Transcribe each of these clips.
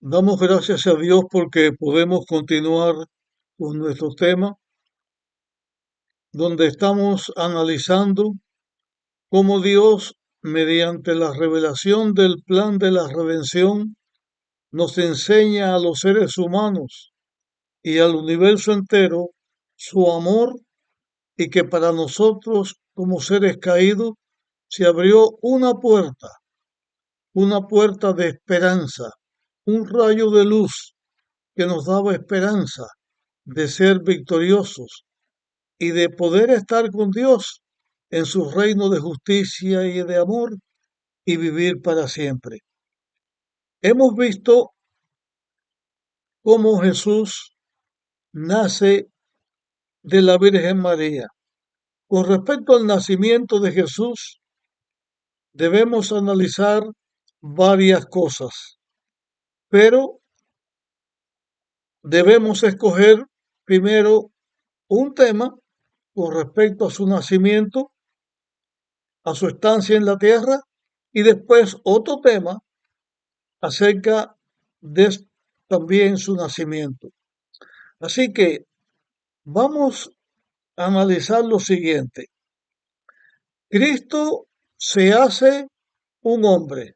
Damos gracias a Dios porque podemos continuar con nuestro tema, donde estamos analizando cómo Dios, mediante la revelación del plan de la redención, nos enseña a los seres humanos y al universo entero su amor y que para nosotros, como seres caídos, se abrió una puerta de esperanza, un rayo de luz que nos daba esperanza de ser victoriosos y de poder estar con Dios en su reino de justicia y de amor y vivir para siempre. Hemos visto cómo Jesús nace de la Virgen María. Con respecto al nacimiento de Jesús, debemos analizar varias cosas, pero debemos escoger primero un tema con respecto a su nacimiento, a su estancia en la tierra, y después otro tema acerca de también su nacimiento. Así que vamos a analizar lo siguiente. Cristo se hace un hombre,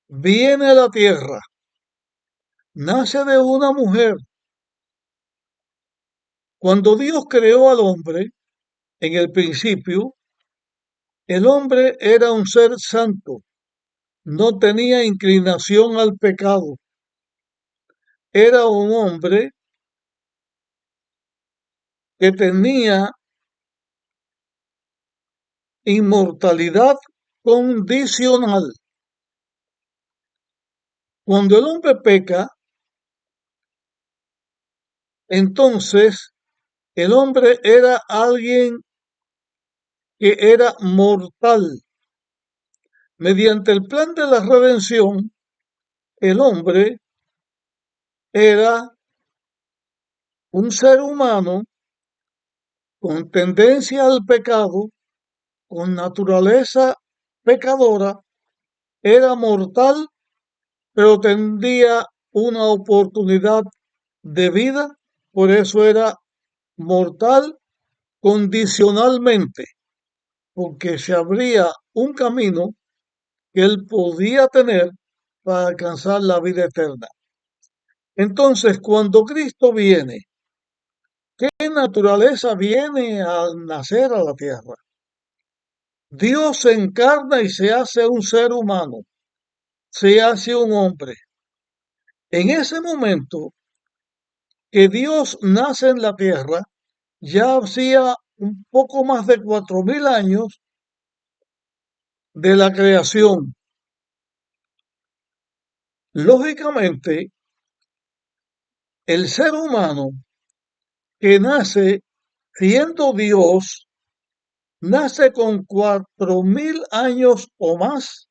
viene a la tierra, nace de una mujer. Cuando Dios creó al hombre, en el principio, el hombre era un ser santo, no tenía inclinación al pecado. Era un hombre que tenía inmortalidad condicional. Cuando el hombre peca, entonces el hombre era alguien que era mortal. Mediante el plan de la redención, el hombre era un ser humano con tendencia al pecado, con naturaleza pecadora, era mortal, pero tendría una oportunidad de vida, por eso era mortal condicionalmente, porque se abría un camino que él podía tener para alcanzar la vida eterna. Entonces, cuando Cristo viene, ¿qué naturaleza viene al nacer a la tierra? Dios se encarna y se hace un ser humano, se hace un hombre. En ese momento que Dios nace en la tierra, ya hacía un poco más de 4000 años de la creación. Lógicamente, el ser humano que nace siendo Dios, nace con 4000 años o más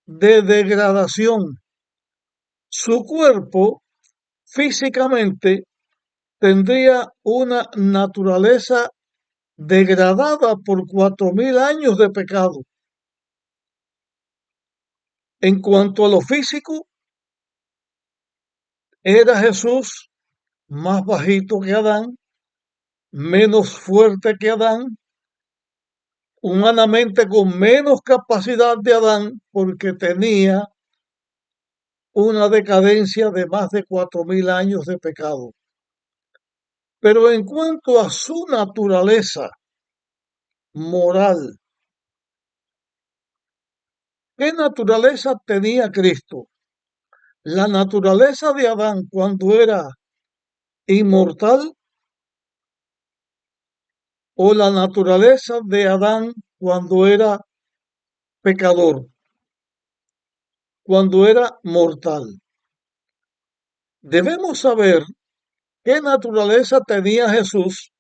de degradación. Su cuerpo físicamente tendría una naturaleza degradada por 4000 años de pecado. En cuanto a lo físico, era Jesús más bajito que Adán, menos fuerte que Adán, humanamente con menos capacidad de Adán, porque tenía una decadencia de más de 4000 años de pecado. Pero en cuanto a su naturaleza moral, ¿qué naturaleza tenía Cristo? ¿La naturaleza de Adán cuando era inmortal o la naturaleza de Adán cuando era pecador, cuando era mortal? Debemos saber qué naturaleza tenía Jesús,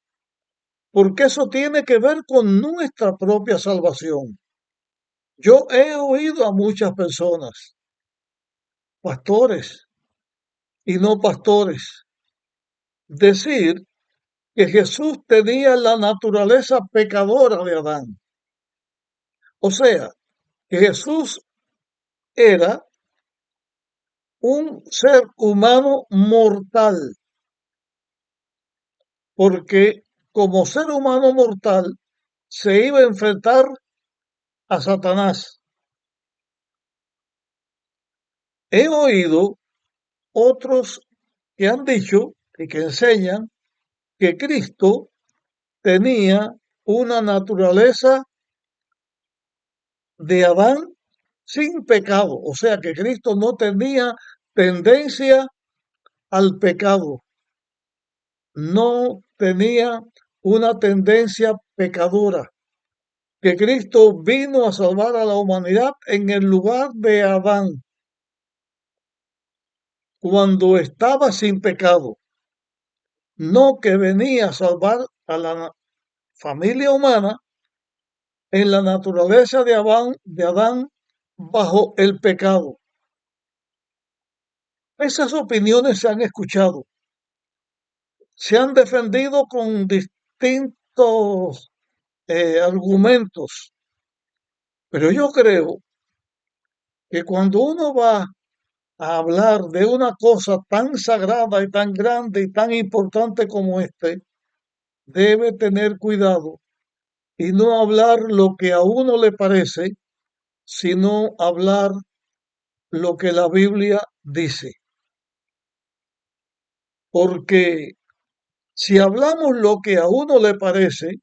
porque eso tiene que ver con nuestra propia salvación. Yo he oído a muchas personas, pastores y no pastores, decir que Jesús tenía la naturaleza pecadora de Adán. O sea, que Jesús era un ser humano mortal, porque como ser humano mortal se iba a enfrentar a Satanás. He oído otros que han dicho y que enseñan que Cristo tenía una naturaleza de Adán sin pecado, o sea que Cristo no tenía tendencia al pecado, no tenía una tendencia pecadora, que Cristo vino a salvar a la humanidad en el lugar de Adán cuando estaba sin pecado, no que venía a salvar a la familia humana en la naturaleza de Adán bajo el pecado. Esas opiniones se han escuchado, se han defendido con distintos argumentos, pero yo creo que cuando uno va a hablar de una cosa tan sagrada y tan grande y tan importante como este, debe tener cuidado y no hablar lo que a uno le parece, sino hablar lo que la Biblia dice. Porque si hablamos lo que a uno le parece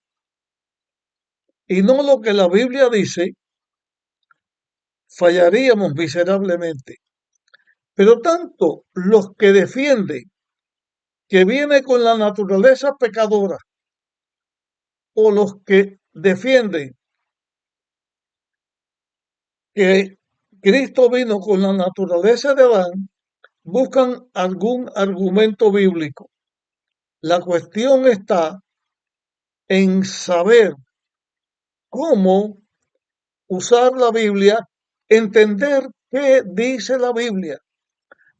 y no lo que la Biblia dice, fallaríamos miserablemente. Pero tanto los que defienden que viene con la naturaleza pecadora o los que defienden que Cristo vino con la naturaleza de Adán, buscan algún argumento bíblico. La cuestión está en saber cómo usar la Biblia, entender qué dice la Biblia.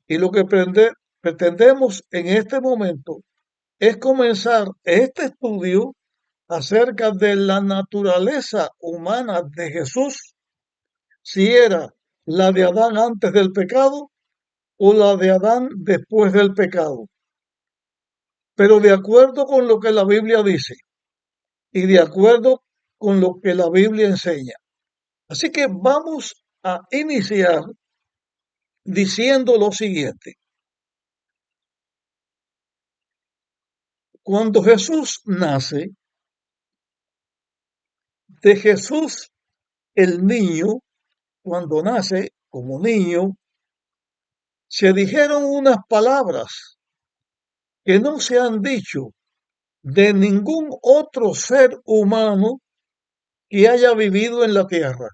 Y lo que pretendemos en este momento es comenzar este estudio acerca de la naturaleza humana de Jesús, si era la de Adán antes del pecado o la de Adán después del pecado, pero de acuerdo con lo que la Biblia dice y de acuerdo con lo que la Biblia enseña. Así que vamos a iniciar diciendo lo siguiente. Cuando Jesús nace, de Jesús el niño, cuando nace como niño, se dijeron unas palabras que no se han dicho de ningún otro ser humano que haya vivido en la tierra.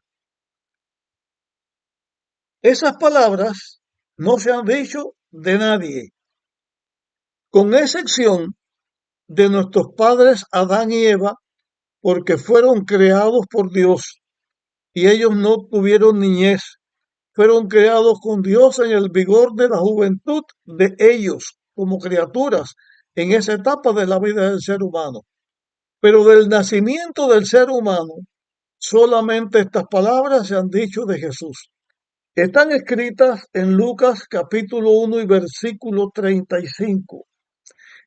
Esas palabras no se han dicho de nadie, con excepción de nuestros padres Adán y Eva, porque fueron creados por Dios y ellos no tuvieron niñez, fueron creados con Dios en el vigor de la juventud de ellos como criaturas en esa etapa de la vida del ser humano. Pero del nacimiento del ser humano, solamente estas palabras se han dicho de Jesús. Están escritas en Lucas capítulo 1 y versículo 35.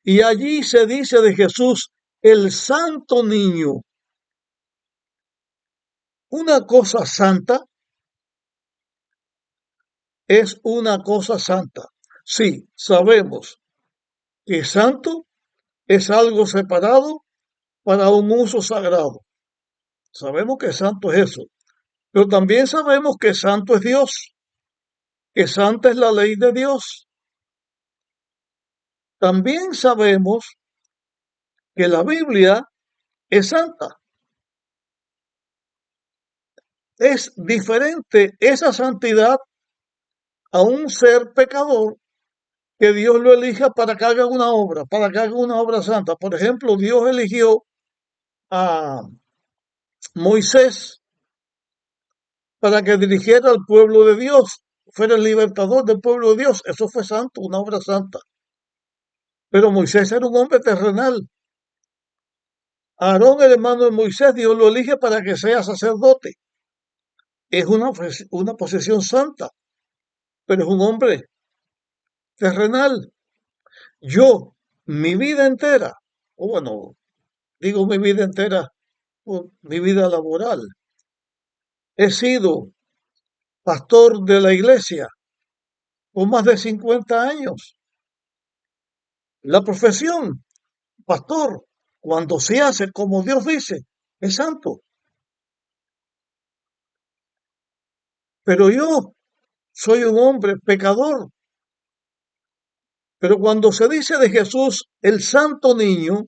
Y allí se dice de Jesús, el santo niño. Una cosa santa es una cosa santa. Sí, sabemos que santo es algo separado para un uso sagrado. Sabemos que santo es eso. Pero también sabemos que santo es Dios, que santa es la ley de Dios. También sabemos que la Biblia es santa. Es diferente esa santidad a un ser pecador que Dios lo elija para que haga una obra, para que haga una obra santa. Por ejemplo, Dios eligió a Moisés para que dirigiera al pueblo de Dios, fuera el libertador del pueblo de Dios. Eso fue santo, una obra santa. Pero Moisés era un hombre terrenal. Aarón, el hermano de Moisés, Dios lo elige para que sea sacerdote. Es una posesión santa, pero es un hombre. terrenal. Yo, mi vida entera, o bueno, digo mi vida entera, por mi vida laboral, he sido pastor de la iglesia por más de 50 años. La profesión, pastor, cuando se hace como Dios dice, es santo. Pero yo soy un hombre pecador. Pero cuando se dice de Jesús el santo niño,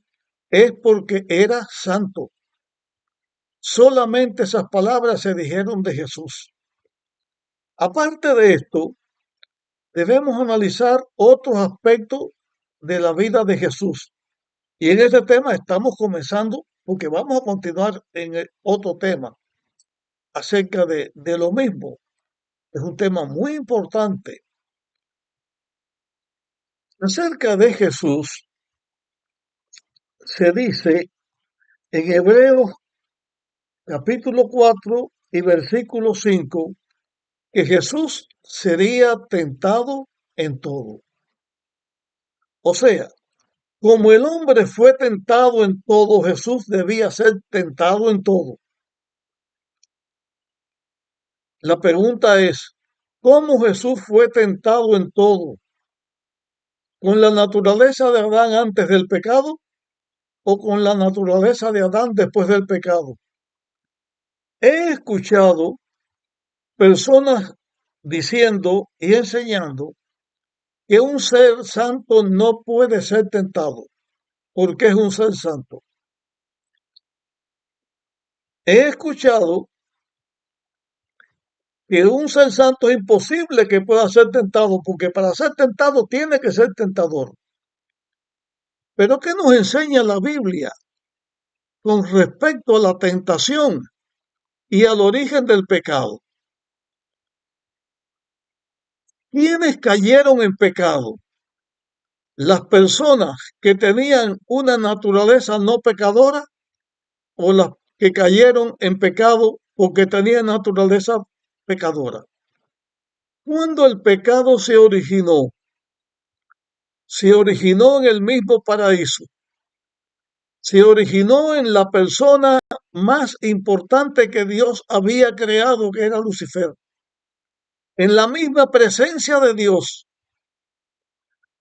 es porque era santo. Solamente esas palabras se dijeron de Jesús. Aparte de esto, debemos analizar otros aspectos de la vida de Jesús. Y en este tema estamos comenzando porque vamos a continuar en el otro tema acerca de lo mismo. Es un tema muy importante. Acerca de Jesús se dice en Hebreos capítulo 4 y versículo 5 que Jesús sería tentado en todo. O sea, como el hombre fue tentado en todo, Jesús debía ser tentado en todo. La pregunta es, ¿cómo Jesús fue tentado en todo? ¿Con la naturaleza de Adán antes del pecado o con la naturaleza de Adán después del pecado? He escuchado personas diciendo y enseñando que un ser santo no puede ser tentado, porque es un ser santo. He escuchado que un ser santo es imposible que pueda ser tentado, porque para ser tentado tiene que ser tentador. Pero ¿qué nos enseña la Biblia con respecto a la tentación y al origen del pecado? ¿Quiénes cayeron en pecado? ¿Las personas que tenían una naturaleza no pecadora o las que cayeron en pecado porque tenían naturaleza pecadora? Cuando el pecado se originó en el mismo paraíso, se originó en la persona más importante que Dios había creado, que era Lucifer. En la misma presencia de Dios,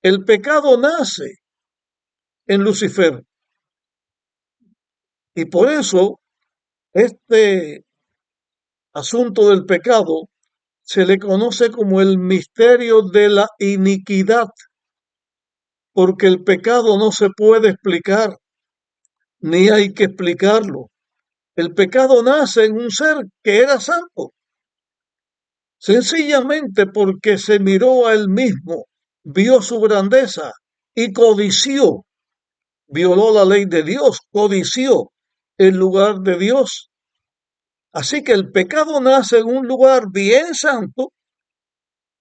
el pecado nace en Lucifer. Y por eso este asunto del pecado se le conoce como el misterio de la iniquidad, porque el pecado no se puede explicar, ni hay que explicarlo. El pecado nace en un ser que era santo, sencillamente porque se miró a él mismo, vio su grandeza y codició, violó la ley de Dios, codició el lugar de Dios. Así que el pecado nace en un lugar bien santo,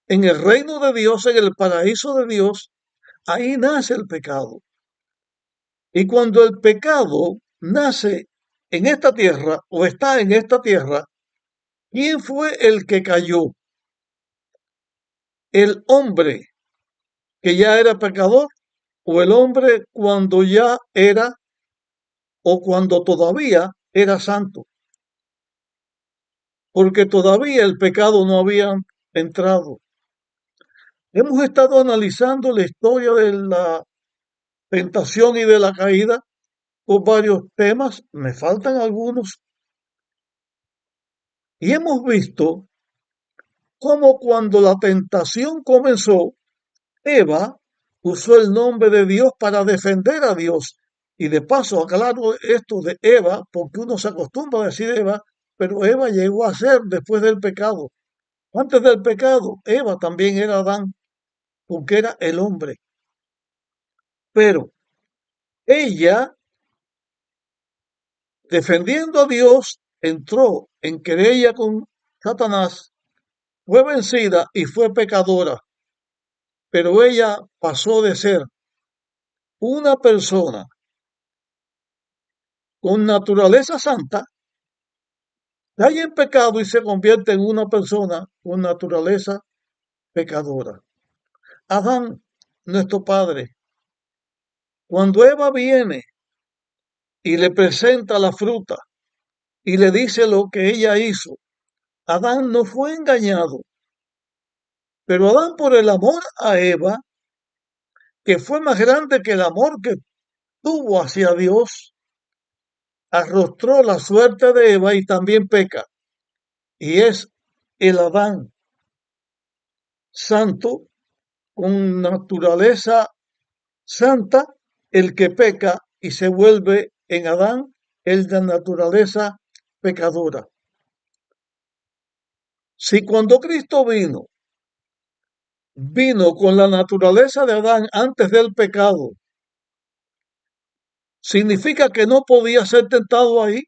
en el reino de Dios, en el paraíso de Dios, ahí nace el pecado. Y cuando el pecado nace en esta tierra o está en esta tierra, ¿quién fue el que cayó? ¿El hombre que ya era pecador o el hombre cuando ya era o cuando todavía era santo? Porque todavía el pecado no había entrado. Hemos estado analizando la historia de la tentación y de la caída por varios temas, me faltan algunos, y hemos visto cómo cuando la tentación comenzó, Eva usó el nombre de Dios para defender a Dios. Y de paso aclaro esto de Eva, porque uno se acostumbra a decir Eva, pero Eva llegó a ser después del pecado. Antes del pecado, Eva también era Adán, porque era el hombre. Pero ella, defendiendo a Dios, entró en querella con Satanás, fue vencida y fue pecadora. Pero ella pasó de ser una persona con naturaleza santa, cae en pecado y se convierte en una persona con naturaleza pecadora. Adán, nuestro padre, cuando Eva viene y le presenta la fruta y le dice lo que ella hizo, Adán no fue engañado, pero Adán por el amor a Eva, que fue más grande que el amor que tuvo hacia Dios, arrostró la suerte de Eva y también peca. Y es el Adán santo, con naturaleza santa, el que peca y se vuelve en Adán el de naturaleza pecadora. Si cuando Cristo vino con la naturaleza de Adán antes del pecado, significa que no podía ser tentado ahí.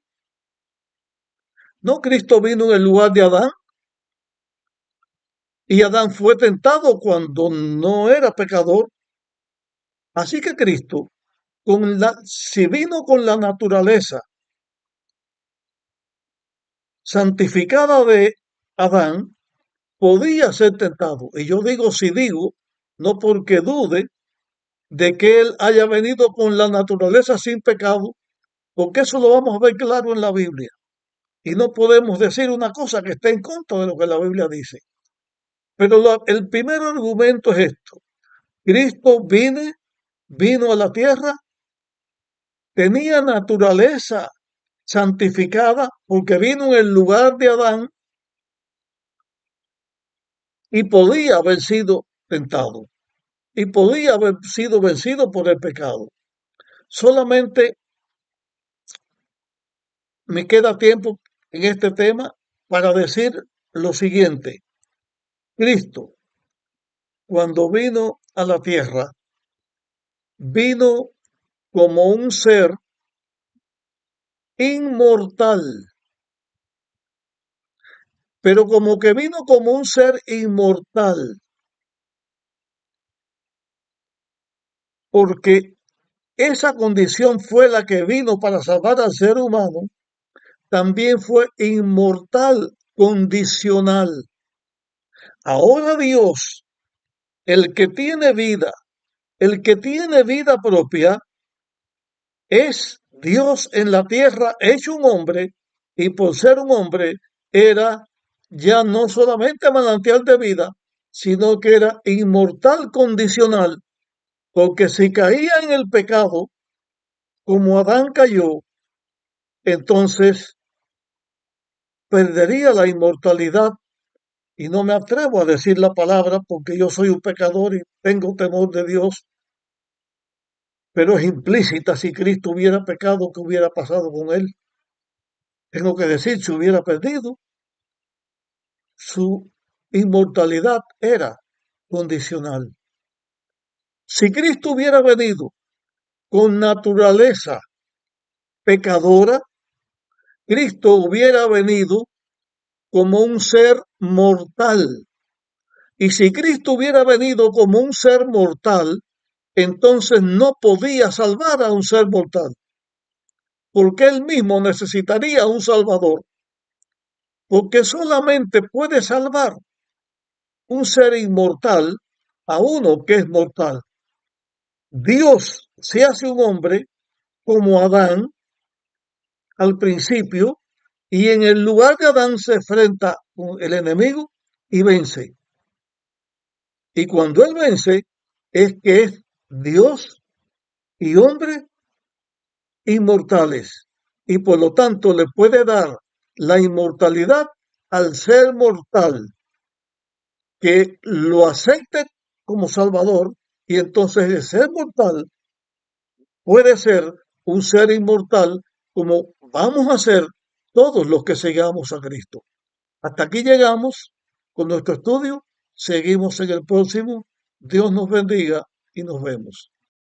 No, Cristo vino en el lugar de Adán y Adán fue tentado cuando no era pecador. Así que Cristo, si vino con la naturaleza santificada de Adán, podía ser tentado. Y yo digo, si digo, no porque dude de que él haya venido con la naturaleza sin pecado, porque eso lo vamos a ver claro en la Biblia. Y no podemos decir una cosa que esté en contra de lo que la Biblia dice. Pero el primer argumento es esto. Cristo vino a la tierra, tenía naturaleza santificada porque vino en el lugar de Adán y podía haber sido tentado y podía haber sido vencido por el pecado. Solamente me queda tiempo en este tema para decir lo siguiente. Cristo, cuando vino a la tierra, vino como un ser inmortal, pero como que vino como un ser inmortal, porque esa condición fue la que vino para salvar al ser humano, también fue inmortal, condicional. Ahora Dios, el que tiene vida propia, es Dios en la tierra hecho un hombre, y por ser un hombre era ya no solamente manantial de vida, sino que era inmortal condicional, porque si caía en el pecado, como Adán cayó, entonces perdería la inmortalidad. Y no me atrevo a decir la palabra porque yo soy un pecador y tengo temor de Dios, pero es implícita. Si Cristo hubiera pecado, ¿qué hubiera pasado con él? Tengo que decir, si hubiera perdido, su inmortalidad era condicional. Si Cristo hubiera venido con naturaleza pecadora, Cristo hubiera venido como un ser mortal. Y si Cristo hubiera venido como un ser mortal, entonces no podía salvar a un ser mortal, porque él mismo necesitaría un salvador, porque solamente puede salvar un ser inmortal a uno que es mortal. Dios se hace un hombre como Adán al principio y en el lugar de Adán se enfrenta con el enemigo y vence. Y cuando él vence es que es Dios y hombre inmortales y por lo tanto le puede dar la inmortalidad al ser mortal que lo acepte como Salvador y entonces el ser mortal puede ser un ser inmortal como vamos a ser todos los que sigamos a Cristo. Hasta aquí llegamos con nuestro estudio. Seguimos en el próximo. Dios nos bendiga y nos vemos.